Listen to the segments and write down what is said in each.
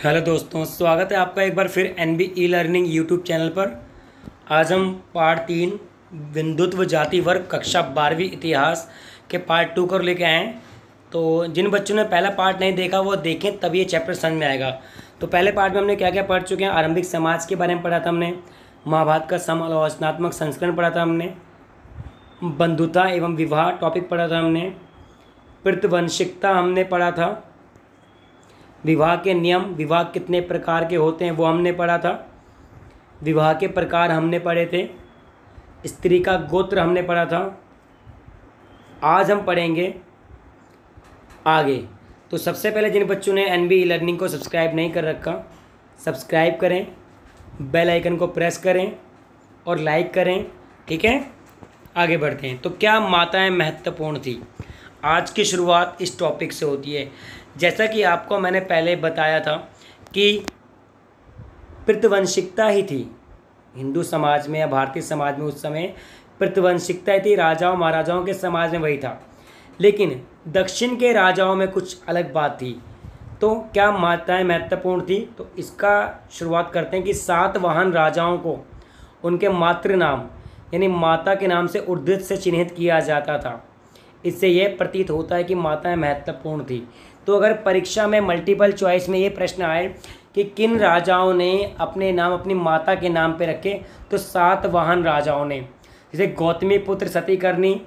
Hello दोस्तों, स्वागत है आपका एक बार फिर NB e learning YouTube channel पर। आज हम पार्ट 3 बिंदुत्व जाति वर्ग कक्षा 12वीं इतिहास के पार्ट 2 को लेके आए हैं। तो जिन बच्चों ने पहला पार्ट नहीं देखा वो देखें, तब ये चैप्टर समझ में आएगा। तो पहले पार्ट में हमने क्या क्या पढ़ चुके हैं। आरंभिक समाज के बारे में पढ़ा था हमने, महाभारत का समालोचनात्मक संस्करण पढ़ा था हमने, बंधुता एवं विवाह टॉपिक पढ़ा था हमने, प्रतिवंशिकता हमने पढ़ा था, विवाह के नियम, विवाह कितने प्रकार के होते हैं वो हमने पढ़ा था, विवाह के प्रकार हमने पढ़े थे, स्त्री का गोत्र हमने पढ़ा था। आज हम पढ़ेंगे आगे। तो सबसे पहले जिन बच्चों ने एनबी लर्निंग को सब्सक्राइब नहीं कर रखा, सब्सक्राइब करें, बेल आइकन को प्रेस करें और लाइक करें। ठीक है, आगे बढ़ते हैं। तो क्या माताएं महत्वपूर्ण थी? आज की शुरुआत इस टॉपिक से होती है। जैसा कि आपको मैंने पहले बताया था कि प्रतिवंशिकता ही थी हिंदू समाज में या भारतीय समाज में। उस समय प्रतिवंशिकता ही थी, राजाओं महाराजाओं के समाज में वही था। लेकिन दक्षिण के राजाओं में कुछ अलग बात थी। तो क्या माताएं महत्वपूर्ण थी? तो इसका शुरुआत करते हैं कि सातवाहन राजाओं को उनके मातृ नाम यानी माता के नाम से उद्धृत से चिन्हित किया जाता था। इससे यह प्रतीत होता है कि माताएं महत्वपूर्ण थी। तो अगर परीक्षा में मल्टीपल चॉइस में ये प्रश्न आए कि किन राजाओं ने अपने नाम अपनी माता के नाम पे रखे, तो सातवाहन राजाओं ने, जैसे गौतमी पुत्र सतीकर्णी,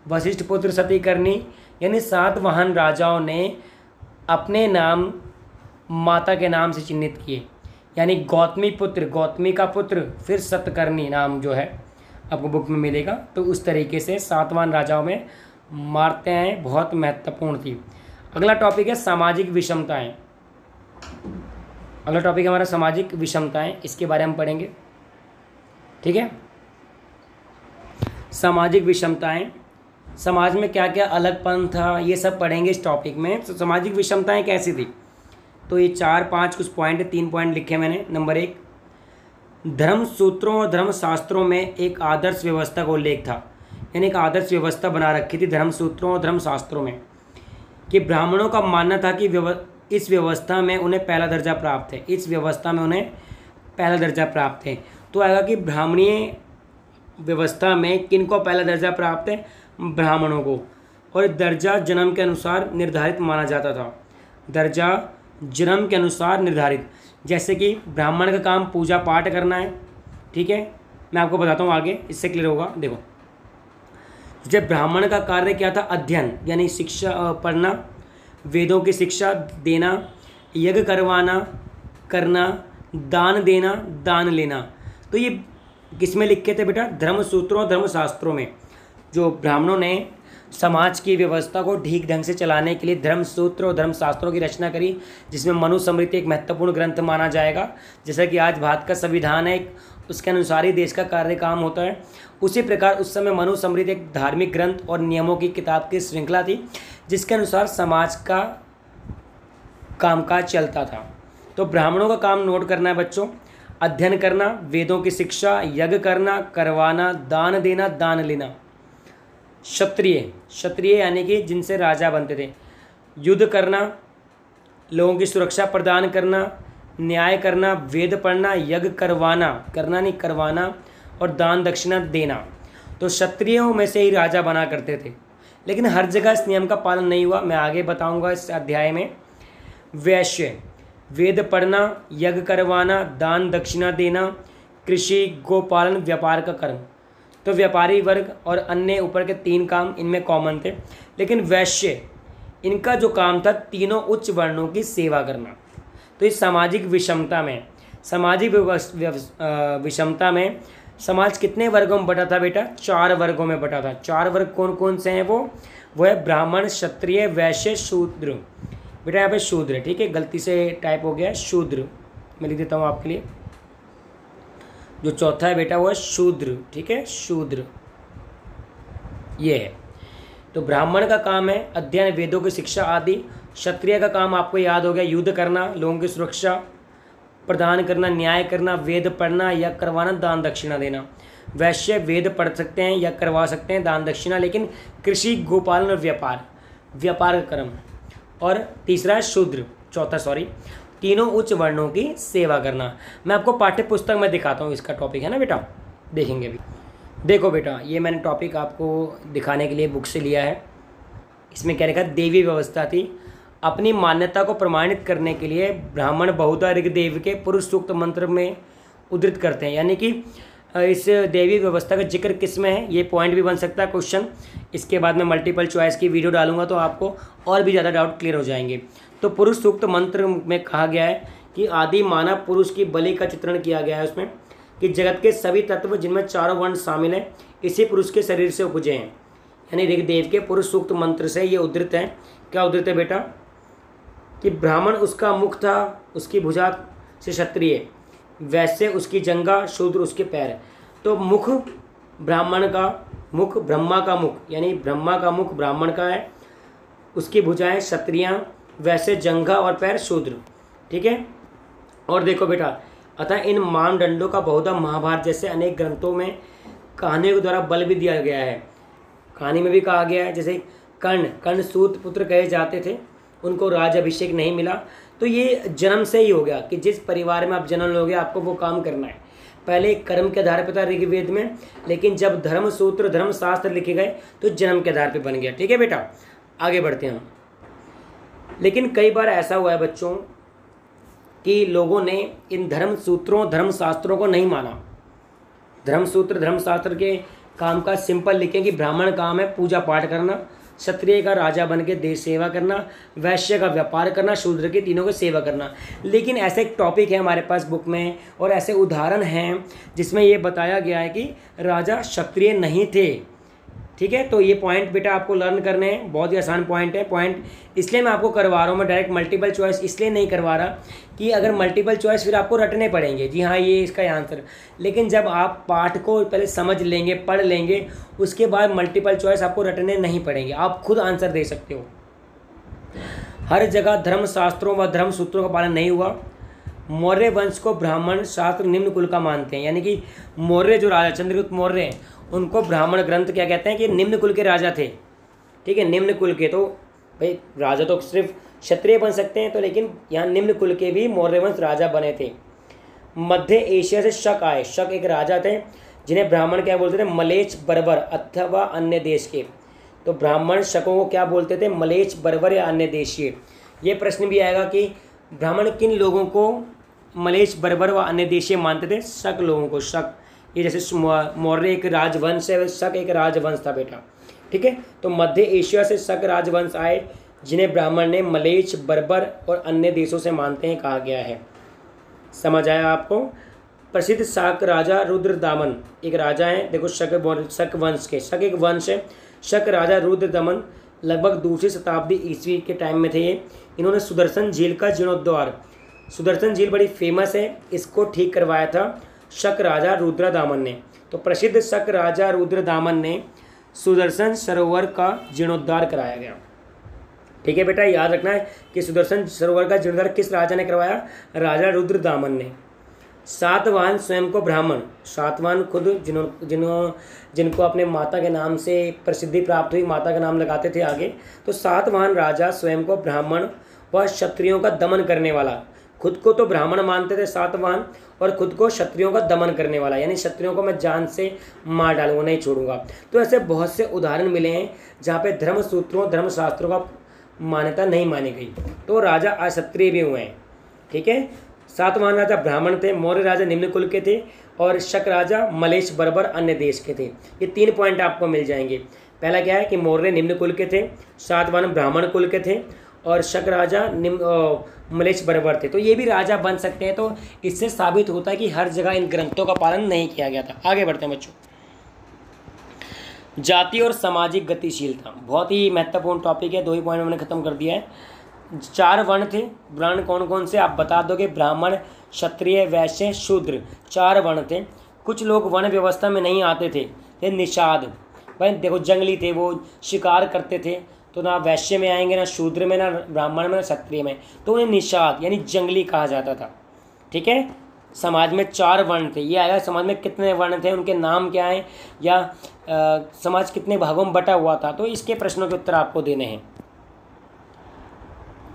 वशिष्ठ पुत्र सतीकर्णी, यानी सातवाहन राजाओं ने अपने नाम माता के नाम से चिन्हित किए। यानी गौतमी पुत्र, गौतमी का पुत्र, फिर सतकर्णी नाम जो है आपको बुक में मिलेगा। तो उस तरीके से सातवाहन राजाओं में माताएं बहुत महत्वपूर्ण थी। अगला टॉपिक है सामाजिक विषमताएं। अगला टॉपिक है हमारा सामाजिक विषमताएं, इसके बारे में हम पढ़ेंगे। ठीक है, सामाजिक विषमताएं, समाज में क्या क्या अलगपन था ये सब पढ़ेंगे इस टॉपिक में। तो सामाजिक विषमताएं कैसी थी? तो ये 4-5 कुछ पॉइंट, 3 पॉइंट लिखे मैंने। नंबर 1, धर्म सूत्रों और धर्म शास्त्रों में एक आदर्श व्यवस्था का उल्लेख था। यानी एक आदर्श व्यवस्था बना रखी थी धर्म सूत्रों और धर्म शास्त्रों में, कि ब्राह्मणों का मानना था कि इस व्यवस्था में उन्हें पहला दर्जा प्राप्त है। इस व्यवस्था में उन्हें पहला दर्जा प्राप्त है। तो आएगा कि ब्राह्मणीय व्यवस्था में किनको पहला दर्जा प्राप्त है? ब्राह्मणों को। और दर्जा जन्म के अनुसार निर्धारित माना जाता था। दर्जा जन्म के अनुसार निर्धारित, जैसे कि ब्राह्मण का काम पूजा पाठ करना है। ठीक है, मैं आपको बताता हूँ आगे, इससे क्लियर होगा। देखो, जब ब्राह्मण का कार्य क्या था? अध्ययन यानी शिक्षा पढ़ना, वेदों की शिक्षा देना, यज्ञ करना, दान देना, दान लेना। तो ये किस में लिखे थे बेटा? धर्म सूत्रों और धर्म शास्त्रों में। जो ब्राह्मणों ने समाज की व्यवस्था को ठीक ढंग से चलाने के लिए धर्म सूत्र और धर्म शास्त्रों की रचना करी, जिसमें मनुस्मृति एक महत्वपूर्ण ग्रंथ माना जाएगा। जैसा कि आज भारत का संविधान है, उसके अनुसार ही देश का कार्य काम होता है। उसी प्रकार उस समय मनुस्मृति एक धार्मिक ग्रंथ और नियमों की किताब की श्रृंखला थी, जिसके अनुसार समाज का कामकाज चलता था। तो ब्राह्मणों का काम नोट करना है बच्चों: अध्ययन करना, वेदों की शिक्षा, यज्ञ करवाना, दान देना, दान लेना। क्षत्रिय यानी कि जिनसे राजा बनते थे। युद्ध करना, लोगों की सुरक्षा प्रदान करना, न्याय करना, वेद पढ़ना, यज्ञ करवाना और दान दक्षिणा देना। तो क्षत्रियों में से ही राजा बना करते थे। लेकिन हर जगह इस नियम का पालन नहीं हुआ, मैं आगे बताऊंगा इस अध्याय में। वैश्य, वेद पढ़ना, यज्ञ करवाना, दान दक्षिणा देना, कृषि, गोपालन, व्यापार का कर्म। तो व्यापारी वर्ग और अन्य ऊपर के 3 काम इनमें कॉमन थे। लेकिन वैश्य, इनका जो काम था तीनों उच्च वर्णों की सेवा करना। तो इस सामाजिक विषमता में समाज कितने वर्गों में बटा था बेटा? 4 वर्गों में बटा था। 4 वर्ग कौन कौन से हैं? वो है ब्राह्मण, क्षत्रिय, वैश्य, शूद्र। बेटा यहाँ पे शूद्र, ठीक है, गलती से टाइप हो गया है शूद्र, मैं लिख देता हूँ आपके लिए। जो चौथा है बेटा वो है शूद्र। ठीक है, शूद्र ये है। तो ब्राह्मण का काम है अध्ययन, वेदों की शिक्षा आदि। क्षत्रिय का काम आपको याद हो गया, युद्ध करना, लोगों की सुरक्षा प्रदान करना, न्याय करना, वेद पढ़ना, यज्ञ करवाना, दान दक्षिणा देना। वैश्य वेद पढ़ सकते हैं, यज्ञ करवा सकते हैं, दान दक्षिणा, लेकिन कृषि, गोपालन और व्यापार का कर्म। और तीसरा है शूद्र, तीनों उच्च वर्णों की सेवा करना। मैं आपको पाठ्य पुस्तक में दिखाता हूँ, इसका टॉपिक है ना बेटा, देखेंगे भी। देखो बेटा, ये मैंने टॉपिक आपको दिखाने के लिए बुक से लिया है। इसमें क्या लिखा, देवी व्यवस्था थी। अपनी मान्यता को प्रमाणित करने के लिए ब्राह्मण बहुधा ऋग्वेद के पुरुष सूक्त मंत्र में उद्धृत करते हैं। यानी कि इस देवी व्यवस्था का जिक्र किस में है, ये पॉइंट भी बन सकता है क्वेश्चन। इसके बाद मैं मल्टीपल चॉइस की वीडियो डालूंगा तो आपको और भी ज़्यादा डाउट क्लियर हो जाएंगे। तो पुरुष सूक्त मंत्र में कहा गया है कि आदि मानव पुरुष की बलि का चित्रण किया गया है उसमें, कि जगत के सभी तत्व जिनमें चारों वर्ण शामिल हैं इसी पुरुष के शरीर से उपजे हैं। यानी ऋग्वेद के पुरुष सूक्त मंत्र से ये उद्धृत है। क्या उद्धृत है बेटा, कि ब्राह्मण उसका मुख था, उसकी भुजा से क्षत्रिय, वैसे उसकी जंघा, शूद्र उसके पैर। तो मुख ब्राह्मण का, मुख ब्रह्मा का मुख, यानी ब्रह्मा का मुख ब्राह्मण का है, उसकी भुजाएं क्षत्रियाँ, वैसे जंघा और पैर शूद्र। ठीक है। और देखो बेटा, अतः इन मानदंडों का बहुधा महाभारत जैसे अनेक ग्रंथों में कहानियों के द्वारा बल भी दिया गया है। कहानी में भी कहा गया है, जैसे कर्ण सूत पुत्र कहे जाते थे, उनको राज अभिषेक नहीं मिला। तो ये जन्म से ही हो गया कि जिस परिवार में आप जन्म लोगे आपको वो काम करना है। पहले कर्म के आधार पर था ऋग्वेद में, लेकिन जब धर्म सूत्र धर्म शास्त्र लिखे गए तो जन्म के आधार पर बन गया। ठीक है बेटा, आगे बढ़ते हैं। लेकिन कई बार ऐसा हुआ है बच्चों कि लोगों ने इन धर्म सूत्रों धर्म शास्त्रों को नहीं माना। धर्म सूत्र धर्म शास्त्र के काम का सिंपल लिखें कि ब्राह्मण काम है पूजा पाठ करना, क्षत्रिय का राजा बन के देश सेवा करना, वैश्य का व्यापार करना, शूद्र के तीनों की सेवा करना। लेकिन ऐसे एक टॉपिक है हमारे पास बुक में और ऐसे उदाहरण हैं जिसमें ये बताया गया है कि राजा क्षत्रिय नहीं थे। ठीक है, तो ये पॉइंट बेटा आपको लर्न करने हैं, बहुत ही आसान पॉइंट है। पॉइंट इसलिए मैं आपको करवा रहा हूँ, मैं डायरेक्ट मल्टीपल चॉइस इसलिए नहीं करवा रहा कि अगर मल्टीपल चॉइस फिर आपको रटने पड़ेंगे, जी हाँ ये इसका आंसर। लेकिन जब आप पाठ को पहले समझ लेंगे, पढ़ लेंगे, उसके बाद मल्टीपल चॉइस आपको रटने नहीं पड़ेंगे, आप खुद आंसर दे सकते हो। हर जगह धर्म शास्त्रों व धर्म सूत्रों का पालन नहीं हुआ। मौर्य वंश को ब्राह्मण शास्त्र निम्न कुल का मानते हैं। यानी कि मौर्य जो राजा चंद्रगुप्त मौर्य हैं उनको ब्राह्मण ग्रंथ क्या कहते हैं कि निम्न कुल के राजा थे। ठीक है, निम्न कुल के, तो भाई राजा तो सिर्फ क्षत्रिय बन सकते हैं, तो लेकिन यहाँ निम्न कुल के भी मौर्य वंश राजा बने थे। मध्य एशिया से शक आए। शक एक राजा थे जिन्हें ब्राह्मण क्या बोलते थे, मलेच्छ बर्बर अथवा अन्य देश के। तो ब्राह्मण शकों को क्या बोलते थे, मलेच्छ बर्बर या अन्य देशीय। ये प्रश्न भी आएगा कि ब्राह्मण किन लोगों को मलेच्छ बर्बर व अन्य देशीय मानते थे, शक लोगों को। शक ये जैसे मौर्य एक राजवंश है, शक एक राजवंश था बेटा। ठीक है, तो मध्य एशिया से शक राजवंश आए जिन्हें ब्राह्मण ने मलेच्छ बर्बर और अन्य देशों से मानते हैं कहा गया है। समझ आया आपको। प्रसिद्ध शाक राजा रुद्रदामन एक राजा हैं, देखो शक वंश के, शक एक वंश है। शक राजा रुद्रदमन लगभग दूसरी शताब्दी ईस्वी के टाइम में थे ये। इन्होंने सुदर्शन झील का जीर्णोद्धार, सुदर्शन झील बड़ी फेमस है, इसको ठीक करवाया था शक राजा रुद्रदामन ने। तो प्रसिद्ध शक राजा रुद्रदामन ने सुदर्शन सरोवर का जीर्णोद्धार कराया गया। ठीक है बेटा, याद रखना है कि सुदर्शन सरोवर का जीर्णोद्धार किस राजा ने करवाया, राजा रुद्रदामन ने। सातवाहन स्वयं को ब्राह्मण, सातवाहन खुद जिनको अपने माता के नाम से प्रसिद्धि प्राप्त हुई, माता का नाम लगाते थे आगे, तो सातवाहन राजा स्वयं को ब्राह्मण व क्षत्रियों का दमन करने वाला, खुद को तो ब्राह्मण मानते थे सातवाहन और खुद को क्षत्रियों का दमन करने वाला, यानी क्षत्रियों को मैं जान से मार डालूंगा, नहीं छोड़ूंगा। तो ऐसे बहुत से उदाहरण मिले हैं जहाँ पे धर्म सूत्रों धर्म शास्त्रों का मान्यता नहीं मानी गई, तो राजा अक्षत्रिय भी हुए हैं। ठीक है, सातवाहन राजा ब्राह्मण थे, मौर्य राजा निम्न कुल के थे और शक राजा मलेच्छ बर्बर अन्य देश के थे। ये 3 पॉइंट आपको मिल जाएंगे। पहला क्या है कि मौर्य निम्न कुल के थे, सातवाहन ब्राह्मण कुल के थे और शक राजा मलेच्छ बर्बर थे। तो ये भी राजा बन सकते हैं। तो इससे साबित होता है कि हर जगह इन ग्रंथों का पालन नहीं किया गया था। आगे बढ़ते हैं बच्चों। जाति और सामाजिक गतिशीलता बहुत ही महत्वपूर्ण टॉपिक है, 2 ही पॉइंट मैंने खत्म कर दिया है। 4 वर्ण थे, वर्ण कौन कौन से आप बता दोगे, ब्राह्मण क्षत्रिय वैश्य शूद्र, 4 वर्ण थे। कुछ लोग वर्ण व्यवस्था में नहीं आते थे, ये निषाद, भाई देखो जंगली थे, वो शिकार करते थे, तो ना वैश्य में आएंगे, ना शूद्र में, ना ब्राह्मण में, ना क्षत्रिय में, तो उन्हें निषाद यानी जंगली कहा जाता था। ठीक है, समाज में 4 वर्ण थे। ये आएगा समाज में कितने वर्ण थे, उनके नाम क्या हैं, या समाज कितने भागों में बटा हुआ था, तो इसके प्रश्नों के उत्तर आपको देने हैं।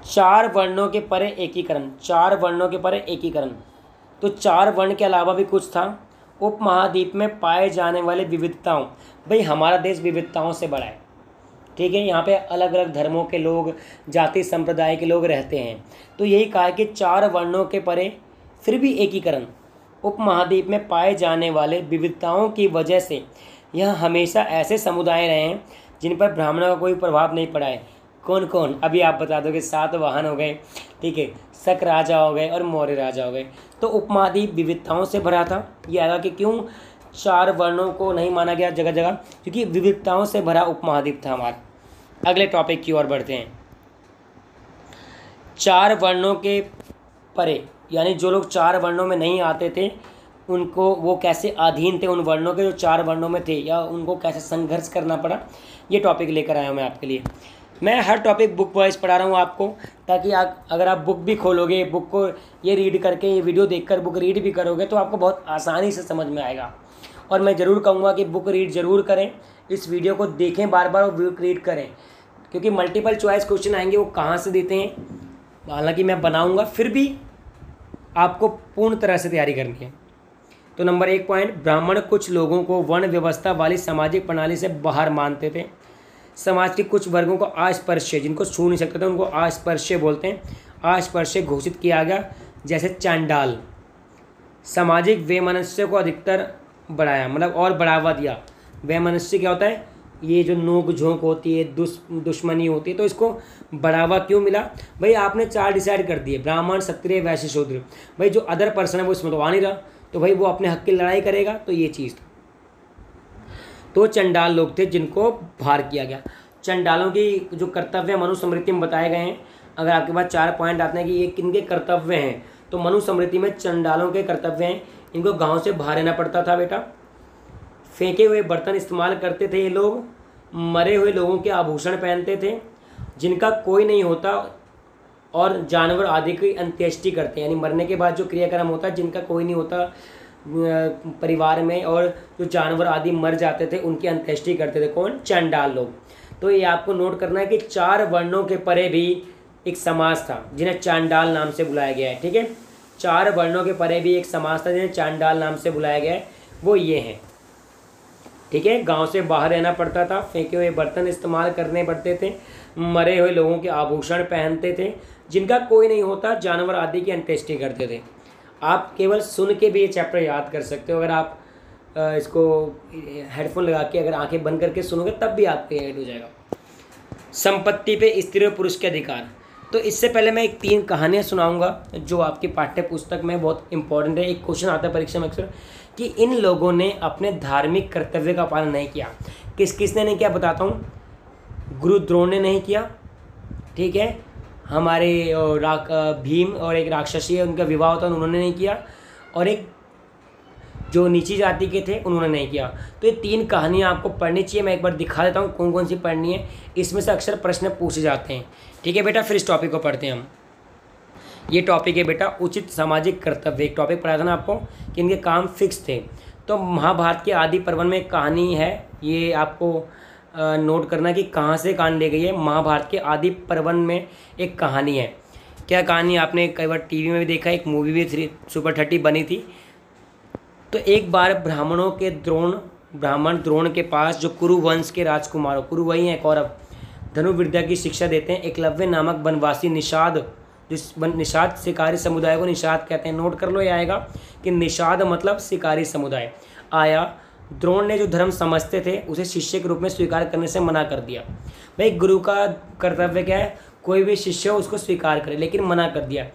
4 वर्णों के परे एकीकरण, 4 वर्णों के परे एकीकरण। तो 4 वर्ण के अलावा भी कुछ था। उपमहाद्वीप में पाए जाने वाले विविधताओं, भाई हमारा देश विविधताओं से बड़ा है, ठीक है। यहाँ पे अलग अलग धर्मों के लोग, जाति संप्रदाय के लोग रहते हैं। तो यही कहा है कि 4 वर्णों के परे फिर भी एकीकरण। उपमहाद्वीप में पाए जाने वाले विविधताओं की वजह से यह हमेशा ऐसे समुदाय रहे हैं जिन पर ब्राह्मणों का कोई प्रभाव नहीं पड़ा है। कौन कौन, अभी आप बता दोगे। सातवाहन हो गए, ठीक है, शक राजा हो गए और मौर्य राजा हो गए। तो उपमहाद्वीप विविधताओं से भरा था। ये आएगा कि क्यों 4 वर्णों को नहीं माना गया जगह जगह, क्योंकि विविधताओं से भरा उपमहाद्वीप था हमारा। अगले टॉपिक की ओर बढ़ते हैं। 4 वर्णों के परे, यानी जो लोग 4 वर्णों में नहीं आते थे उनको, वो कैसे अधीन थे उन वर्णों के जो 4 वर्णों में थे, या उनको कैसे संघर्ष करना पड़ा, ये टॉपिक लेकर आया हूँ मैं आपके लिए। मैं हर टॉपिक बुक वाइज पढ़ा रहा हूँ आपको, ताकि अगर आप बुक भी खोलोगे, बुक को ये रीड करके, ये वीडियो देखकर बुक रीड भी करोगे तो आपको बहुत आसानी से समझ में आएगा। और मैं ज़रूर कहूँगा कि बुक रीड ज़रूर करें, इस वीडियो को देखें बार बार और बुक रीड करें, क्योंकि मल्टीपल चॉइस क्वेश्चन आएंगे वो कहाँ से देते हैं। हालांकि मैं बनाऊँगा, फिर भी आपको पूर्ण तरह से तैयारी करनी है। तो नंबर 1 पॉइंट, ब्राह्मण कुछ लोगों को वर्ण व्यवस्था वाली सामाजिक प्रणाली से बाहर मानते थे। समाज के कुछ वर्गों को अस्पृश्य, जिनको छू नहीं सकते थे उनको अस्पृश्य बोलते हैं, अस्पृश्य घोषित किया गया, जैसे चांडाल। सामाजिक वैमनस्य को अधिकतर बढ़ाया, मतलब और बढ़ावा दिया। वैमनस्य क्या होता है, ये जो नोक झोंक होती है, दुश्मनी होती है, तो इसको बढ़ावा क्यों मिला? भाई आपने 4 डिसाइड कर दिए, ब्राह्मण, क्षत्रिय, वैश्य, शूद्र। भाई जो अदर पर्सन है वो इसमें तो आ नहीं रहा, तो भाई वो अपने हक की लड़ाई करेगा, तो ये चीज़। तो चंडाल लोग थे जिनको बाहर किया गया। चंडालों की जो कर्तव्य मनुस्मृति में बताए गए हैं, अगर आपके पास 4 पॉइंट आते हैं कि ये किनके कर्तव्य हैं, तो मनुस्मृति में चंडालों के कर्तव्य हैं। इनको गांव से बाहर रहना पड़ता था बेटा। फेंके हुए बर्तन इस्तेमाल करते थे ये लोग। मरे हुए लोगों के आभूषण पहनते थे जिनका कोई नहीं होता, और जानवर आदि की अंत्येष्टि करते हैं, यानी मरने के बाद जो क्रियाक्रम होता है जिनका कोई नहीं होता परिवार में, और जो जानवर आदि मर जाते थे उनकी अंत्येष्टि करते थे। कौन? चांडाल लोग। तो ये आपको नोट करना है कि 4 वर्णों के परे भी एक समाज था जिन्हें चांडाल नाम से बुलाया गया है, ठीक है। 4 वर्णों के परे भी एक समाज था जिन्हें चांडाल नाम से बुलाया गया है, वो ये हैं, ठीक है। गांव से बाहर रहना पड़ता था, फेंके हुए बर्तन इस्तेमाल करने पड़ते थे, मरे हुए लोगों के आभूषण पहनते थे, जिनका कोई नहीं होता, जानवर आदि की अंत्येष्टि करते थे। आप केवल सुन के भी ये चैप्टर याद कर सकते हो, अगर आप इसको हेडफोन लगा के अगर आंखें बंद करके सुनोगे तब भी आपको याद हो जाएगा। संपत्ति पे स्त्री और पुरुष के अधिकार। तो इससे पहले मैं 3 कहानियाँ सुनाऊंगा जो आपकी पाठ्य पुस्तक में बहुत इंपॉर्टेंट है। एक क्वेश्चन आता है परीक्षा में अक्सर कि इन लोगों ने अपने धार्मिक कर्तव्य का पालन नहीं किया। किसने नहीं किया बताता हूँ। गुरु द्रोण ने नहीं किया, ठीक है। हमारे भीम और एक राक्षसी है, उनका विवाह होता उन्होंने नहीं किया, और एक जो नीची जाति के थे उन्होंने नहीं किया। तो ये 3 कहानियाँ आपको पढ़नी चाहिए। मैं एक बार दिखा देता हूँ कौन कौन सी पढ़नी है। इसमें से अक्सर प्रश्न पूछे जाते हैं, ठीक है बेटा। फिर इस टॉपिक को पढ़ते हैं हम। ये टॉपिक है बेटा उचित सामाजिक कर्तव्य। एक टॉपिक पढ़ा था ना आपको कि इनके काम फिक्स थे। तो महाभारत के आदि पर्व में एक कहानी है, ये आपको नोट करना कि कहाँ से कहानी ले गई है। महाभारत के आदि पर्व में एक कहानी है। क्या कहानी? आपने कई बार टीवी में भी देखा, एक मूवी भी सुपर 30 बनी थी। तो एक बार ब्राह्मण द्रोण के पास, जो कुरु वंश के राजकुमार हो, कुरु वही हैं कौरव, धनुर्विद्या की शिक्षा देते हैं। एकलव्य नामक वनवासी निषाद, निषाद शिकारी समुदाय को निषाद कहते हैं। नोट कर लो, ये आएगा कि निषाद मतलब शिकारी समुदाय आया। द्रोण ने जो धर्म समझते थे उसे शिष्य के रूप में स्वीकार करने से मना कर दिया। भाई गुरु का कर्तव्य क्या है, कोई भी शिष्य हो उसको स्वीकार करे, लेकिन मना कर दिया।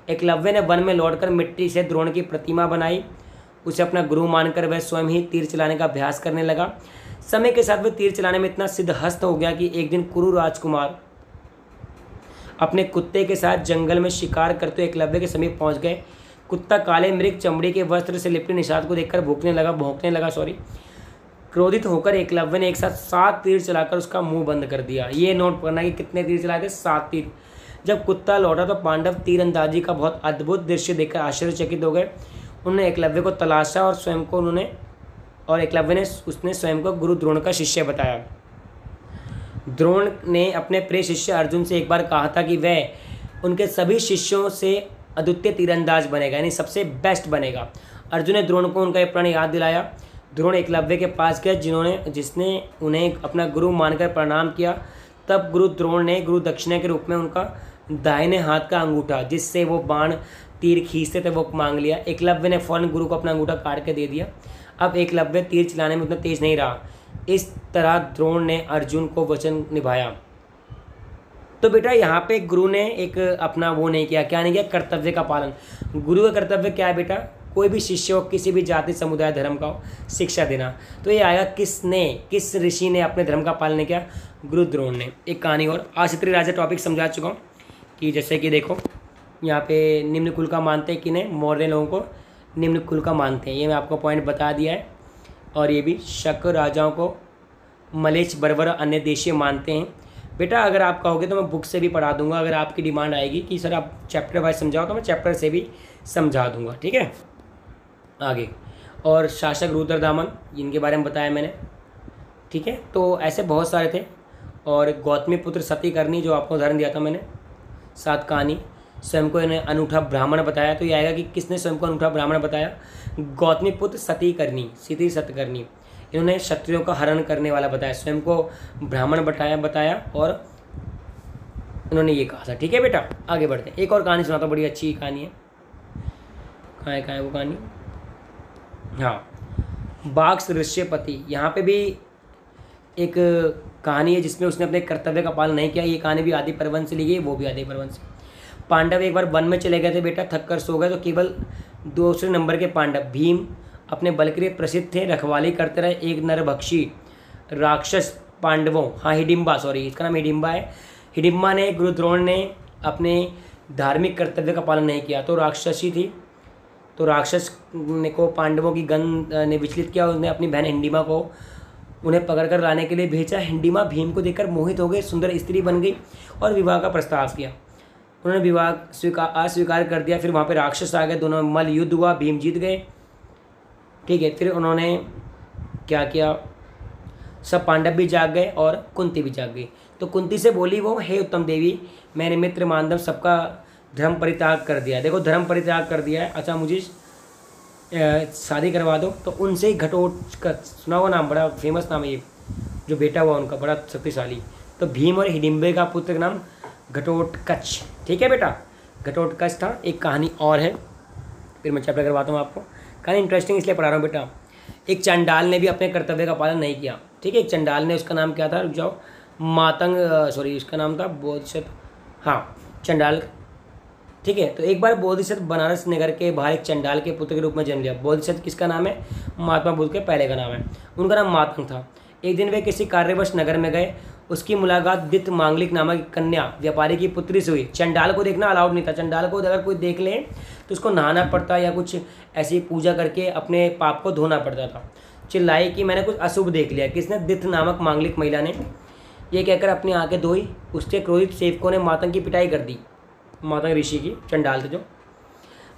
एकलव्य ने वन में लौटकर मिट्टी से द्रोण की प्रतिमा बनाई। उसे अपना गुरु मानकर वह स्वयं ही तीर चलाने का अभ्यास करने लगा। समय के साथ वह तीर चलाने में इतना सिद्धहस्त हो गया कि एक दिन कुरु राजकुमार अपने कुत्ते के साथ जंगल में शिकार करते हुए एकलव्य के समीप पहुंच गए। कुत्ता काले मृग चमड़ी के वस्त्र से लिपटे निषाद को देखकर भौंकने लगा। क्रोधित होकर एकलव्य ने एक साथ 7 तीर चलाकर उसका मुंह बंद कर दिया। ये नोट करना कि कितने तीर चलाए थे, 7 तीर। जब कुत्ता लौटा तो पांडव तीरंदाजी का बहुत अद्भुत दृश्य देखकर आश्चर्यचकित हो गए। उन्होंने एकलव्य को तलाशा और उसने स्वयं को गुरु द्रोण का शिष्य बताया। द्रोण ने अपने प्रिय शिष्य अर्जुन से एक बार कहा था कि वह उनके सभी शिष्यों से अद्वितीय तीरंदाज बनेगा, यानी सबसे बेस्ट बनेगा। अर्जुन ने द्रोण को उनका ये प्रण याद दिलाया। द्रोण एकलव्य के पास गया जिसने उन्हें अपना गुरु मानकर प्रणाम किया। तब गुरु द्रोण ने गुरु दक्षिणा के रूप में उनका दाहिने हाथ का अंगूठा, जिससे वो बाण तीर खींचते थे, वो मांग लिया। एकलव्य ने फौरन गुरु को अपना अंगूठा काट के दे दिया। अब एकलव्य तीर चलाने में उतना तेज नहीं रहा। इस तरह द्रोण ने अर्जुन को वचन निभाया। तो बेटा यहाँ पे गुरु ने एक अपना वो नहीं किया, क्या नहीं किया, कर्तव्य का पालन। गुरु का कर्तव्य क्या है बेटा, कोई भी शिष्य हो, किसी भी जाति समुदाय धर्म का हो, शिक्षा देना। तो ये आएगा किस ऋषि ने अपने धर्म का पालन किया, गुरु द्रोण ने। एक कहानी और आज क्षत्रिय राजा टॉपिक समझा चुका हूँ कि जैसे कि देखो यहाँ पे निम्न कुल का मानते हैं कि नहीं, मौर्य लोगों को निम्न कुल का मानते हैं, ये मैं आपको पॉइंट बता दिया है। और ये भी शक राजाओं को मलेच्छ बर्बर अन्य देशीय मानते हैं। बेटा अगर आप कहोगे तो मैं बुक से भी पढ़ा दूंगा, अगर आपकी डिमांड आएगी कि सर आप चैप्टर वाइज समझाओ तो मैं चैप्टर से भी समझा दूंगा, ठीक है। आगे और शासक रुद्रदामन, इनके बारे में बताया मैंने, ठीक है। तो ऐसे बहुत सारे थे। और गौतमी पुत्र सतीकर्णी, जो आपको उदाहरण दिया था मैंने, 7 कहानी। स्वयं को इन्हें अनूठा ब्राह्मण बताया। तो ये आएगा कि किसने स्वयं को अनूठा ब्राह्मण बताया, गौतमी पुत्र सतीकर्णी, सतकर्णी। इन्होंने क्षत्रियों का हरण करने वाला बताया, स्वयं को ब्राह्मण बताया और इन्होंने ये कहा था, ठीक है बेटा। आगे बढ़ते हैं, एक और कहानी सुनाता हूँ, बड़ी अच्छी कहानी है। कहाँ है वो कहानी, हाँ, बाघ ऋष्यपति। यहाँ पे भी एक कहानी है जिसमें उसने अपने कर्तव्य का पालन नहीं किया। ये कहानी भी आदि पर्वन से ली गई, वो भी आदि पर्वन से। पांडव एक बार वन में चले गए थे बेटा, थक कर सो गए। तो केवल दूसरे नंबर के पांडव भीम अपने बल के लिए प्रसिद्ध थे, रखवाली करते रहे। एक नरभक्षी राक्षस पांडवों, हाँ हिडिम्बा, सॉरी इसका नाम हिडिम्बा है। हिडिम्बा ने गुरु द्रोण ने अपने धार्मिक कर्तव्य का पालन नहीं किया, तो राक्षसी थी। तो राक्षस ने को पांडवों की गण ने विचलित किया। उसने अपनी बहन हिडिम्बा को उन्हें पकड़कर लाने के लिए भेजा। हिडिम्बा भीम को देखकर मोहित हो गई, सुंदर स्त्री बन गई और विवाह का प्रस्ताव किया। उन्होंने विवाह अस्वीकार कर दिया। फिर वहाँ पे राक्षस आ गए, दोनों मल्ल युद्ध हुआ, भीम जीत गए, ठीक है। फिर उन्होंने क्या किया, सब पांडव भी जाग गए और कुंती भी जाग गई। तो कुंती से बोली वो, हे उत्तम देवी, मैंने मित्र मानव सबका धर्म परित्याग कर दिया। देखो धर्म परित्याग कर दिया है, अच्छा मुझे शादी करवा दो। तो उनसे ही घटोत्कच, सुना हुआ नाम, बड़ा फेमस नाम है ये, जो बेटा हुआ उनका बड़ा शक्तिशाली। तो भीम और हिडिम्बे का पुत्र का नाम घटोत्कच, ठीक है बेटा, घटोत्कच था। एक कहानी और है, फिर मैं चैप्टर करवाता हूँ आपको। कहानी इंटरेस्टिंग इसलिए पढ़ा रहा हूँ बेटा। एक चंडाल ने भी अपने कर्तव्य का पालन नहीं किया, ठीक है। एक चंडाल ने, उसका नाम क्या था, रुक जाओ, मातंग, सॉरी उसका नाम था बोधिसत्व, हाँ चंडाल, ठीक है। तो एक बार बोधिसत्व बनारस नगर के बाहर एक चंडाल के पुत्र के रूप में जन्म लिया। बोधिसत्व किसका नाम है, महात्मा बुद्ध के पहले का नाम है। उनका नाम मातंग था। एक दिन वे किसी कार्यवश नगर में गए। उसकी मुलाकात दित मांगलिक नामक कन्या व्यापारी की पुत्री से हुई। चंडाल को देखना अलाउड नहीं था। चंडाल को अगर कोई देख ले तो उसको नहाना पड़ता या कुछ ऐसी पूजा करके अपने पाप को धोना पड़ता था। चिल्लाई कि मैंने कुछ अशुभ देख लिया। किसने, दित नामक मांगलिक महिला ने। ये कहकर अपनी आंखें धोई। उसके क्रोधित सेवकों ने मातंग की पिटाई कर दी। मातंग ऋषि की, चंडाल थे जो।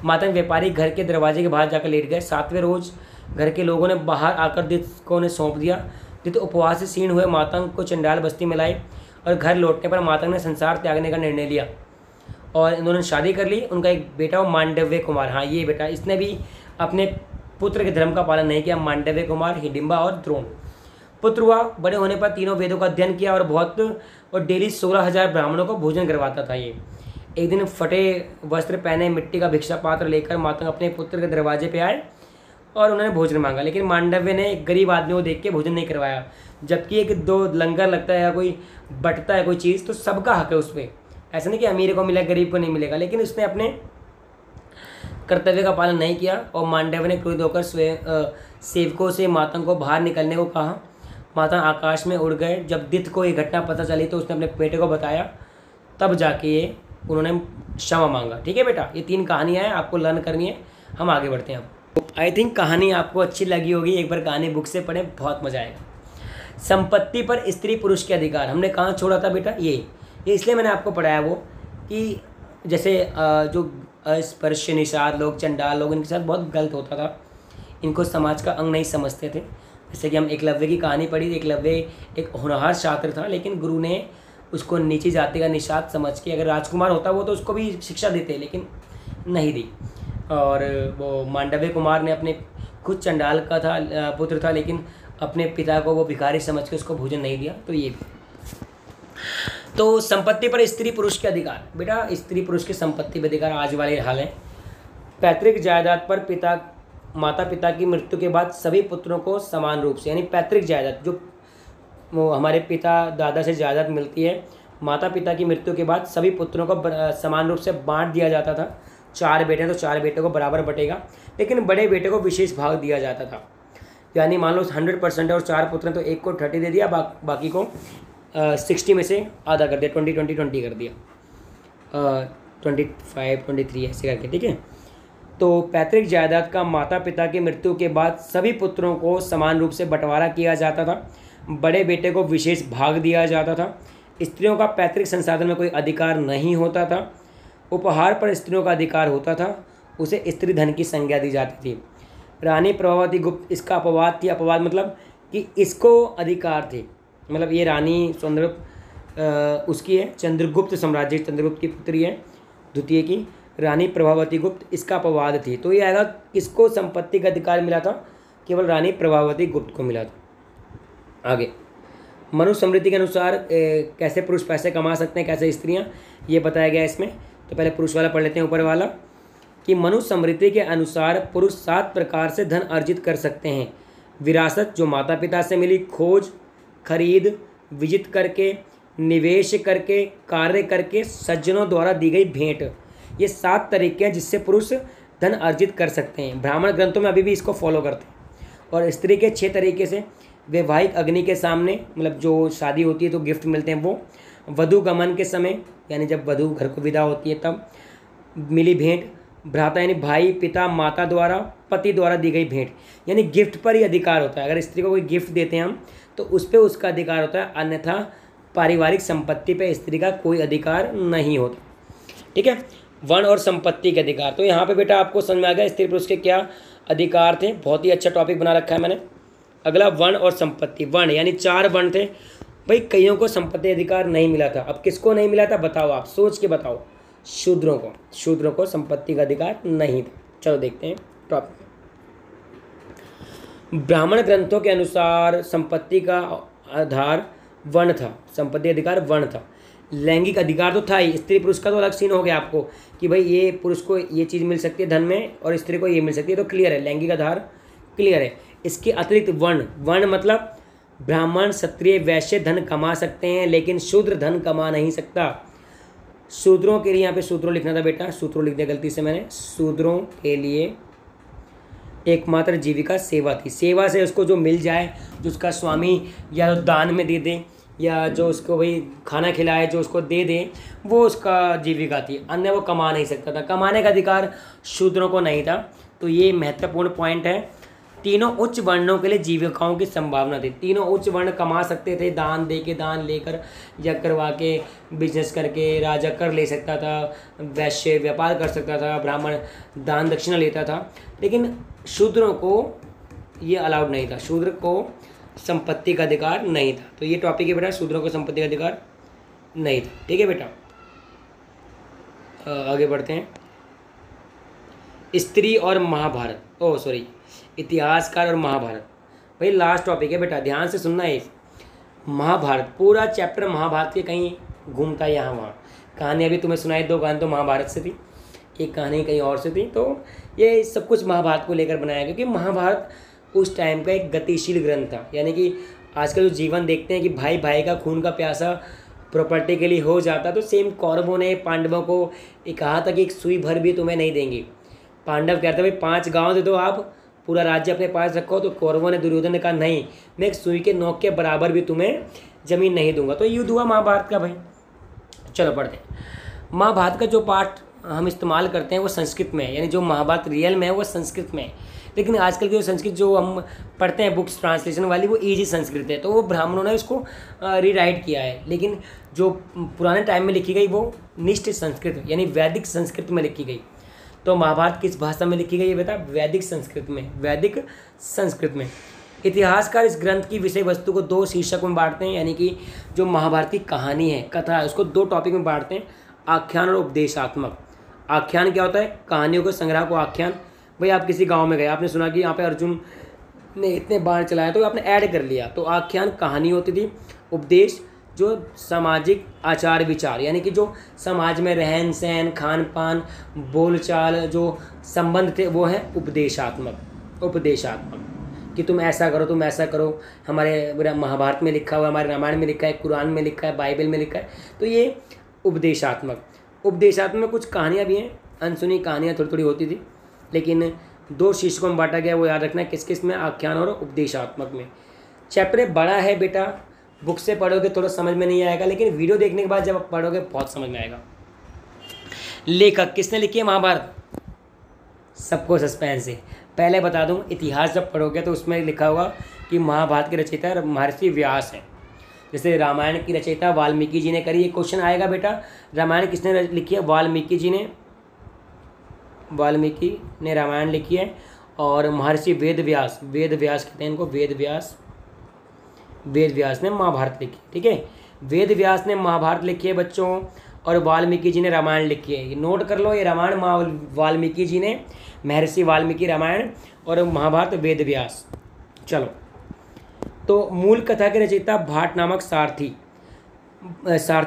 मातंग व्यापारी घर के दरवाजे के बाहर जाकर लेट गए। 7वें रोज घर के लोगों ने बाहर आकर दित को ने सौंप दिया। दित उपवास से क्षीण हुए मातंग को चंडाल बस्ती में लाए और घर लौटने पर मातंग ने संसार त्यागने का निर्णय लिया और इन्होंने शादी कर ली। उनका एक बेटा हो मांडव्य कुमार, हाँ ये बेटा, इसने भी अपने पुत्र के धर्म का पालन नहीं किया। मांडव्य कुमार, हिडिम्बा और द्रोण। पुत्र हुआ, बड़े होने पर तीनों वेदों का अध्ययन किया और डेली 16,000 ब्राह्मणों को भोजन करवाता था ये। एक दिन फटे वस्त्र पहने मिट्टी का भिक्षा पात्र लेकर मातंग अपने पुत्र के दरवाजे पे आए और उन्होंने भोजन मांगा, लेकिन मांडव्य ने एक गरीब आदमी को देख के भोजन नहीं करवाया। जबकि एक दो लंगर लगता है या कोई बटता है कोई चीज़ तो सबका हक है उस पर, ऐसा नहीं कि अमीर को मिला गरीब को नहीं मिलेगा। लेकिन उसने अपने कर्तव्य का पालन नहीं किया और मांडव्य ने क्रोधित होकर सेवकों से मातंग को बाहर निकलने को कहा। मातंग आकाश में उड़ गए। जब दित को ये घटना पता चली तो उसने अपने बेटे को बताया, तब जाके ये उन्होंने क्षमा मांगा। ठीक है बेटा, ये 3 कहानियाँ हैं, आपको लर्न करनी है। हम आगे बढ़ते हैं। आई थिंक कहानी आपको अच्छी लगी होगी, एक बार कहानी बुक से पढ़ें, बहुत मजा आएगा। संपत्ति पर स्त्री पुरुष के अधिकार, हमने कहाँ छोड़ा था बेटा, ये इसलिए मैंने आपको पढ़ाया वो कि जैसे जो स्पर्श निषाद लोग, चंडाल लोग, इनके साथ बहुत गलत होता था। इनको समाज का अंग नहीं समझते थे। जैसे कि हम एकलव्य की कहानी पढ़ी। एकलव्य एक होनहार छात्र था, लेकिन गुरु ने उसको नीची जाति का निषाद समझ के, अगर राजकुमार होता वो तो उसको भी शिक्षा देते, लेकिन नहीं दी। और वो मांडव्य कुमार ने अपने खुद चंडाल का था पुत्र था, लेकिन अपने पिता को वो भिखारी समझ के उसको भोजन नहीं दिया। तो ये भी। तो संपत्ति पर स्त्री पुरुष के अधिकार, बेटा स्त्री पुरुष की संपत्ति पर अधिकार आज वाले हाल है। पैतृक जायदाद पर माता पिता की मृत्यु के बाद सभी पुत्रों को समान रूप से, यानी पैतृक जायदाद जो वो हमारे पिता दादा से जायदाद मिलती है, माता पिता की मृत्यु के बाद सभी पुत्रों को समान रूप से बांट दिया जाता था। 4 बेटे तो 4 बेटों को बराबर बटेगा, लेकिन बड़े बेटे को विशेष भाग दिया जाता था। यानी मान लो 100% है और 4 पुत्र हैं तो एक को 30 दे दिया, बाकी को 60 में से आधा कर दिया, 20 कर दिया, 25 23 ऐसे करके, ठीक है। तो पैतृक जायदाद का माता पिता की मृत्यु के बाद सभी पुत्रों को समान रूप से बंटवारा किया जाता था। बड़े बेटे को विशेष भाग दिया जाता था। स्त्रियों का पैतृक संसाधन में कोई अधिकार नहीं होता था। उपहार पर स्त्रियों का अधिकार होता था, उसे स्त्री धन की संज्ञा दी जाती थी। रानी प्रभावती गुप्त इसका अपवाद थी। अपवाद मतलब कि इसको अधिकार थे, मतलब ये रानी चंद्रगुप्त उसकी है, चंद्रगुप्त साम्राज्य, चंद्रगुप्त की पुत्री है द्वितीय की, रानी प्रभावती गुप्त इसका अपवाद थी। तो ये आएगा किसको संपत्ति का अधिकार मिला था, केवल रानी प्रभावती गुप्त को मिला था। आगे मनुस्मृति के अनुसार कैसे पुरुष पैसे कमा सकते हैं, कैसे स्त्रियां, ये बताया गया इसमें। तो पहले पुरुष वाला पढ़ लेते हैं, ऊपर वाला कि मनुस्मृति के अनुसार पुरुष 7 प्रकार से धन अर्जित कर सकते हैं। विरासत जो माता पिता से मिली, खोज, खरीद, विजित करके, निवेश करके, कार्य करके, सज्जनों द्वारा दी गई भेंट, ये 7 तरीके हैं जिससे पुरुष धन अर्जित कर सकते हैं। ब्राह्मण ग्रंथों में अभी भी इसको फॉलो करते हैं। और स्त्री के 6 तरीके से, वैवाहिक अग्नि के सामने, मतलब जो शादी होती है तो गिफ्ट मिलते हैं वो, वधु गमन के समय यानी जब वधु घर को विदा होती है तब मिली भेंट, भ्राता यानी भाई, पिता, माता द्वारा, पति द्वारा दी गई भेंट, यानी गिफ्ट पर ही अधिकार होता है। अगर स्त्री को कोई गिफ्ट देते हैं हम तो उस पर उसका अधिकार होता है, अन्यथा पारिवारिक संपत्ति पर स्त्री का कोई अधिकार नहीं होता, ठीक है। वर्ण और संपत्ति के अधिकार, तो यहाँ पे बेटा आपको समझ में आ गया स्त्री पुरुष के क्या अधिकार थे। बहुत ही अच्छा टॉपिक बना रखा है मैंने। अगला वर्ण और संपत्ति। वर्ण यानी 4 वर्ण थे भाई, कईयों को संपत्ति अधिकार नहीं मिला था। अब किसको नहीं मिला था बताओ, आप सोच के बताओ। शूद्रों को संपत्ति का अधिकार नहीं था। चलो देखते हैं टॉपिक। ब्राह्मण ग्रंथों के अनुसार संपत्ति का आधार वर्ण था, संपत्ति अधिकार वर्ण था। लैंगिक अधिकार तो था ही, स्त्री पुरुष का तो अलग सीन हो गया आपको कि भाई ये पुरुष को ये चीज़ मिल सकती है धन में और स्त्री को ये मिल सकती है, तो क्लियर है, लैंगिक आधार क्लियर है। इसके अतिरिक्त वर्ण मतलब ब्राह्मण, क्षत्रिय, वैश्य धन कमा सकते हैं, लेकिन शूद्र धन कमा नहीं सकता। शूद्रों के लिए, यहाँ पे शूद्रों लिखना था बेटा, शूद्रों लिख दिया गलती से मैंने। शूद्रों के लिए एकमात्र जीविका सेवा थी। सेवा से उसको जो मिल जाए, जो उसका स्वामी या दान में दे दे, या जो उसको भाई खाना खिलाए, जो उसको दे दे, वो उसका जीविका थी, अन्य वो कमा नहीं सकता था। कमाने का अधिकार शूद्रों को नहीं था। तो ये महत्वपूर्ण पॉइंट है। तीनों उच्च वर्णों के लिए जीविकाओं की संभावना थी। तीनों उच्च वर्ण कमा सकते थे, दान दे के, दान लेकर या करवा के, बिजनेस करके। राजा कर ले सकता था, वैश्य व्यापार कर सकता था, ब्राह्मण दान दक्षिणा लेता था, लेकिन शूद्रों को ये अलाउड नहीं था। शूद्र को संपत्ति का अधिकार नहीं था। तो ये टॉपिक है बेटा, शूद्रों को संपत्ति का अधिकार नहीं था, ठीक है बेटा। आगे बढ़ते हैं। स्त्री और महाभारत, इतिहासकार और महाभारत। भाई लास्ट टॉपिक है बेटा, ध्यान से सुनना है। महाभारत, पूरा चैप्टर महाभारत के कहीं घूमता है यहाँ वहाँ। कहानी अभी तुम्हें सुनाई, 2 कहानी तो महाभारत से थी, एक कहानी कहीं और से थी। तो ये सब कुछ महाभारत को लेकर बनाया, क्योंकि महाभारत उस टाइम का एक गतिशील ग्रंथ था। यानी कि आजकल जो जीवन देखते हैं कि भाई भाई का खून का प्यासा प्रॉपर्टी के लिए हो जाता, तो सेम कौरवों ने पांडवों को कहा था कि एक सुई भर भी तुम्हें नहीं देंगे। पांडव कहते भाई 5 गांव दे दो, आप पूरा राज्य अपने पास रखो। तो कौरवों ने, दुर्योधन ने कहा नहीं, मैं एक सुई के नोक के बराबर भी तुम्हें जमीन नहीं दूंगा। तो युद्ध हुआ महाभारत का भाई। चलो पढ़ते हैं। महाभारत का जो पाठ हम इस्तेमाल करते हैं वो संस्कृत में है, यानी जो महाभारत रियल में है वो संस्कृत में है। लेकिन आजकल की जो संस्कृत जो हम पढ़ते हैं बुक्स ट्रांसलेशन वाली, वो ईजी संस्कृत है, तो वो ब्राह्मणों ने उसको रीराइट किया है। लेकिन जो पुराने टाइम में लिखी गई वो निष्ठ संस्कृत यानी वैदिक संस्कृत में लिखी गई। तो महाभारत किस भाषा में लिखी गई है बेटा? वैदिक संस्कृत में, वैदिक संस्कृत में। इतिहासकार इस ग्रंथ की विषय वस्तु को दो शीर्षक में बांटते हैं, यानी कि जो महाभारत की कहानी है, कथा है, उसको दो टॉपिक में बांटते हैं, आख्यान और उपदेशात्मक। आख्यान क्या होता है? कहानियों के संग्रह को आख्यान। भाई आप किसी गांव में गए, आपने सुना कि यहाँ पे अर्जुन ने इतने बाण चलाया, तो आपने ऐड कर लिया, तो आख्यान कहानी होती थी। उपदेश जो सामाजिक आचार विचार, यानी कि जो समाज में रहन सहन, खान पान, बोलचाल, जो संबंध थे, वो है उपदेशात्मक। उपदेशात्मक कि तुम ऐसा करो, तुम ऐसा करो। हमारे महाभारत में लिखा हुआ, हमारे रामायण में लिखा है, कुरान में लिखा है, बाइबल में लिखा है, तो ये उपदेशात्मक। उपदेशात्मक में कुछ कहानियाँ भी हैं, अनसुनी कहानियाँ थोड़ी थोड़ी होती थी, लेकिन दो शीर्षकों में बांटा गया, वो याद रखना है किस किस में, आख्यान और उपदेशात्मक में। चैप्टर बड़ा है बेटा, बुक से पढ़ोगे थोड़ा समझ में नहीं आएगा, लेकिन वीडियो देखने के बाद जब आप पढ़ोगे बहुत समझ में आएगा। लेखक किसने लिखी है महाभारत? सबको सस्पेंस है, पहले बता दूं, इतिहास जब पढ़ोगे तो उसमें लिखा होगा कि महाभारत के रचयिता महर्षि व्यास है। जैसे रामायण की रचयिता वाल्मीकि जी ने करी, ये क्वेश्चन आएगा बेटा, रामायण किसने लिखी है? वाल्मीकि जी ने, वाल्मीकि ने रामायण लिखी है। और महर्षि वेद व्यास कहते हैं इनको, वेद व्यास ने महाभारत लिखी, ठीक है। वेद व्यास ने महाभारत लिखी है बच्चों, और वाल्मीकि जी ने रामायण लिखी है। ये नोट कर लो, ये रामायण वाल्मीकि जी ने, महर्षि वाल्मीकि रामायण, और महाभारत वेद व्यास। चलो, तो मूल कथा के रचयिता भाट नामक सारथी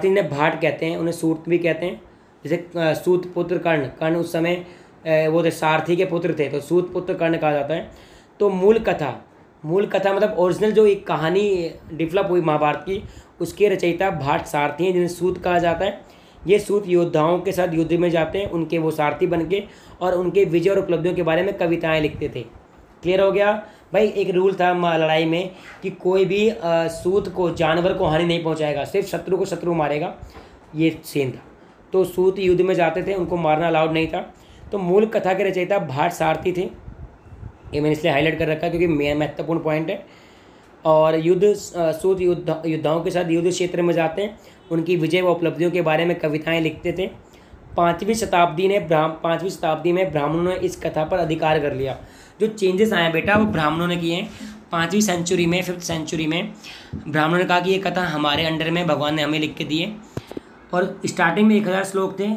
ने, भाट कहते हैं उन्हें, सूत भी कहते हैं। जैसे सूत पुत्र कर्ण उस समय वो थे सारथी के पुत्र थे, तो सूत पुत्र कर्ण कहा जाता है। तो मूल कथा मतलब ओरिजिनल जो एक कहानी डेवलप हुई महाभारत की, उसके रचयिता भाट सारथी हैं, जिन्हें सूत कहा जाता है। ये सूत योद्धाओं के साथ युद्ध में जाते हैं, उनके वो सारथी बन के, और उनके विजय और उपलब्धियों के बारे में कविताएं लिखते थे। क्लियर हो गया भाई? एक रूल था लड़ाई में कि कोई भी सूत को, जानवर को हानि नहीं पहुंचाएगा, सिर्फ शत्रु को शत्रु मारेगा, ये सीन था। तो सूत युद्ध में जाते थे, उनको मारना अलाउड नहीं था। तो मूल कथा के रचयिता भाट सारथी थे, ये मैंने इसलिए हाईलाइट कर रखा है क्योंकि महत्वपूर्ण पॉइंट है। और सूत योद्धाओं के साथ युद्ध क्षेत्र में जाते हैं, उनकी विजय व उपलब्धियों के बारे में कविताएं लिखते थे। 5वीं शताब्दी में ब्राह्मणों ने इस कथा पर अधिकार कर लिया। जो चेंजेस आए बेटा वो ब्राह्मणों ने किए हैं 5वीं सेंचुरी में, 5th सेंचुरी में ब्राह्मणों ने कहा कि ये कथा हमारे अंडर में, भगवान ने हमें लिख के दिए। और स्टार्टिंग में 1000 श्लोक थे,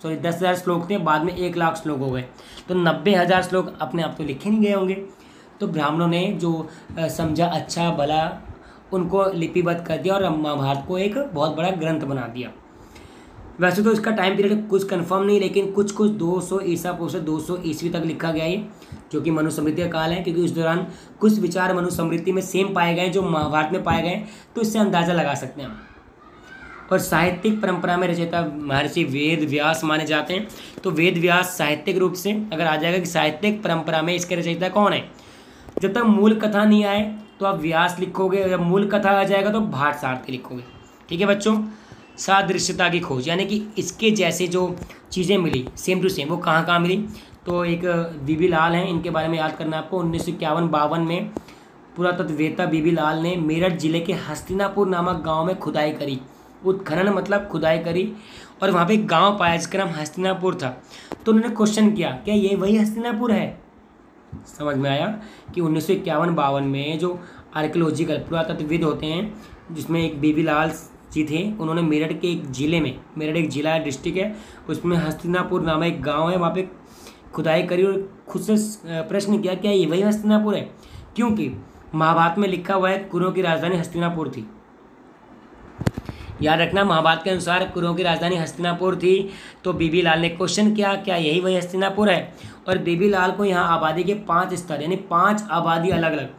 10,000 श्लोक थे, बाद में 1 लाख श्लोक हो गए, तो 90,000 श्लोक अपने आप तो लिखे नहीं गए होंगे। तो ब्राह्मणों ने जो समझा अच्छा भला, उनको लिपिबद्ध कर दिया और महाभारत को एक बहुत बड़ा ग्रंथ बना दिया। वैसे तो इसका टाइम पीरियड कुछ कंफर्म नहीं, लेकिन कुछ 200 ईसा पूर्व से 200 ईस्वी तक लिखा गया है, जो कि मनुस्मृति का काल है, क्योंकि उस दौरान कुछ विचार मनुस्मृति में सेम पाए गए जो महाभारत में पाए गए, तो इससे अंदाज़ा लगा सकते हैं हम। और साहित्यिक परंपरा में रचयिता महर्षि वेद व्यास माने जाते हैं। तो वेद व्यास साहित्यिक रूप से अगर आ जाएगा कि साहित्यिक परंपरा में इसके रचयिता कौन है, जब तक मूल कथा नहीं आए तो आप व्यास लिखोगे, जब मूल कथा आ जाएगा तो भाट सारथी लिखोगे। ठीक है बच्चों। सादृश्यता की खोज, यानी कि इसके जैसे जो चीज़ें मिली सेम टू सेम, वो कहाँ कहाँ मिली, तो एक बीबी लाल हैं, इनके बारे में याद करना है आपको। 1951-52 में पुरातत्ववेत्ता बीबी लाल ने मेरठ जिले के हस्तिनापुर नामक गांव में खुदाई करी। उत्खनन मतलब खुदाई करी, और वहाँ पे एक गांव पाया जिसका नाम हस्तिनापुर था। तो उन्होंने क्वेश्चन किया, क्या ये वही हस्तिनापुर है? समझ में आया कि 1951-52 में जो आर्कियोलॉजिकल पुरातत्वविद होते हैं, जिसमें एक बीबी लाल जी थे, उन्होंने मेरठ के एक ज़िले में, मेरठ एक ज़िला डिस्ट्रिक्ट है, उसमें हस्तिनापुर नामक एक गाँव है, वहाँ पे खुदाई करी और खुद से प्रश्न किया, क्या ये वही हस्तिनापुर है? क्योंकि महाभारत में लिखा हुआ है कुरुओं की राजधानी हस्तिनापुर थी। याद रखना, महाभारत के अनुसार कुरुओं की राजधानी हस्तिनापुर थी। तो बीबी लाल ने क्वेश्चन किया, क्या यही वही हस्तिनापुर है? और बीबी लाल को यहाँ आबादी के 5 स्तर, यानी 5 आबादी अलग अलग।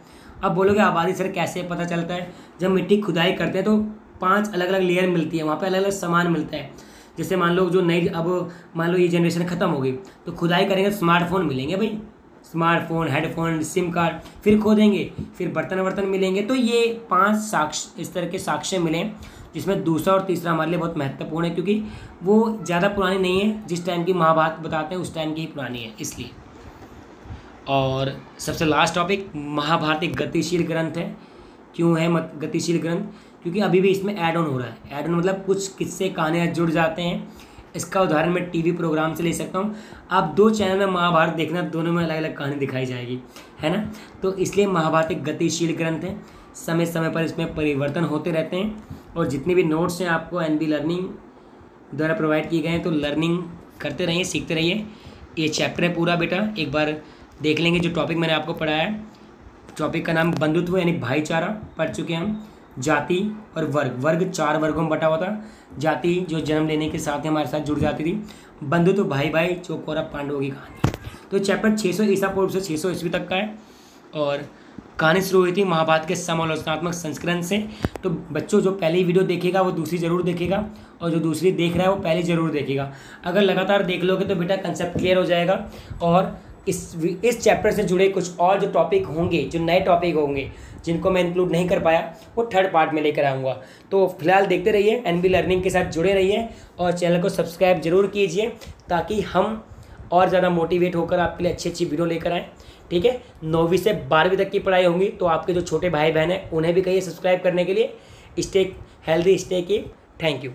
अब बोलोगे आबादी सर कैसे पता चलता है? जब मिट्टी खुदाई करते हैं तो 5 अलग अलग लेयर मिलती है, वहाँ पे अलग अलग सामान मिलता है। जैसे मान लो जो नई, अब मान लो ये जनरेशन ख़त्म हो गई, तो खुदाई करेंगे तो स्मार्टफोन मिलेंगे भाई, स्मार्टफोन, हेडफोन, सिम कार्ड, फिर खोदेंगे, फिर बर्तन मिलेंगे। तो ये 5 साक्ष्य, इस तरह के साक्ष्य मिले, जिसमें दूसरा और तीसरा हमारे लिए बहुत महत्वपूर्ण है, क्योंकि वो ज़्यादा पुरानी नहीं है, जिस टाइम की महाभारत बताते हैं उस टाइम की ही पुरानी है, इसलिए। और सबसे लास्ट टॉपिक, महाभारत एक गतिशील ग्रंथ है। क्यों है गतिशील ग्रंथ? क्योंकि अभी भी इसमें ऐड ऑन हो रहा है। ऐड ऑन मतलब कुछ किस्से कहानियाँ जुड़ जाते हैं, इसका उदाहरण मैं टीवी प्रोग्राम से ले सकता हूँ। आप 2 चैनल में महाभारत देखना, दोनों में अलग अलग कहानी दिखाई जाएगी, है ना। तो इसलिए महाभारत एक गतिशील ग्रंथ है, समय समय पर इसमें परिवर्तन होते रहते हैं। और जितने भी नोट्स हैं आपको NB लर्निंग द्वारा प्रोवाइड किए गए हैं, तो लर्निंग करते रहिए, सीखते रहिए। ये चैप्टर है पूरा बेटा, एक बार देख लेंगे जो टॉपिक मैंने आपको पढ़ाया है। टॉपिक का नाम बंधुत्व यानी भाईचारा पढ़ चुके हैं हम। जाति और वर्ग, वर्ग 4 वर्गों में बटा हुआ था। जाति जो जन्म लेने के साथ ही हमारे साथ जुड़ जाती थी। बंधुत्व भाई भाई, जो कौरव पांडवों की कहानी। तो चैप्टर 600 ईसा पूर्व से 600 ईस्वी तक का है। और कहानी शुरू हुई थी महाभारत के समालोचनात्मक संस्करण से। तो बच्चों जो पहली वीडियो देखेगा वो दूसरी ज़रूर देखेगा, और जो दूसरी देख रहा है वो पहली ज़रूर देखेगा। अगर लगातार देख लोगे तो बेटा कंसेप्ट क्लियर हो जाएगा। और इस चैप्टर से जुड़े कुछ और जो टॉपिक होंगे, जो नए टॉपिक होंगे जिनको मैं इंक्लूड नहीं कर पाया, वो 3rd पार्ट में लेकर आऊँगा। तो फिलहाल देखते रहिए, NB लर्निंग के साथ जुड़े रहिए और चैनल को सब्सक्राइब जरूर कीजिए, ताकि हम और ज़्यादा मोटिवेट होकर आपके लिए अच्छी अच्छी वीडियो लेकर आएँ। ठीक है, 9वीं से 12वीं तक की पढ़ाई होंगी, तो आपके जो छोटे भाई बहन हैं उन्हें भी कहिए सब्सक्राइब करने के लिए। Stay healthy, stay keep. Thank you.